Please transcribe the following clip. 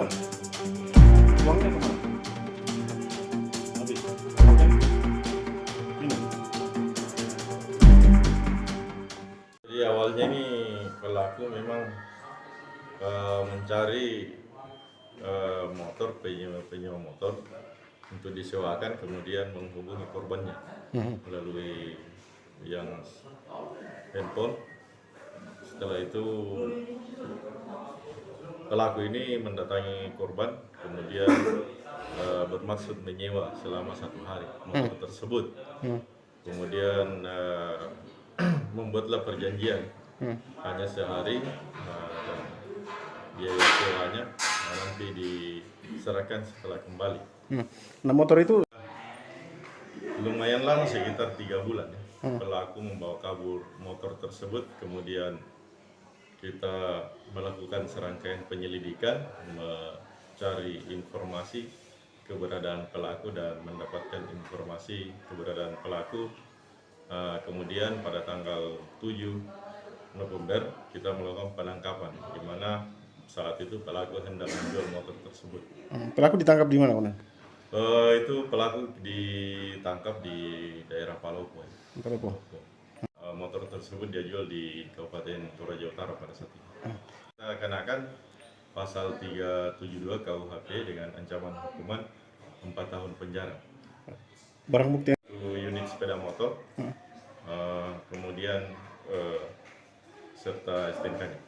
kemana? Uangnya kemana? Habis. Oke. Ini. Jadi awalnya ini pelaku memang mencari motor, penyewa motor untuk disewakan, kemudian menghubungi korbannya melalui yang handphone. Setelah itu pelaku ini mendatangi korban, kemudian bermaksud menyewa selama 1 hari motor tersebut. Kemudian membuatlah perjanjian hanya sehari, dan biaya sewanya nanti diserahkan setelah kembali. Nah, motor itu Lumayan lama, sekitar 3 bulan ya. Pelaku membawa kabur motor tersebut, kemudian kita melakukan serangkaian penyelidikan, mencari informasi keberadaan pelaku dan mendapatkan informasi keberadaan pelaku. Kemudian pada tanggal 7 November kita melakukan penangkapan, di mana saat itu pelaku hendak menjual motor tersebut. pelaku ditangkap di mana, Konan? Itu pelaku ditangkap di daerah Palopo. Palopo. Motor tersebut dia jual di Kabupaten Toraja Utara pada saat itu. Kita kenakan pasal 372 KUHP dengan ancaman hukuman 4 tahun penjara. Barang bukti. 1 unit sepeda motor, kemudian serta STNK-nya.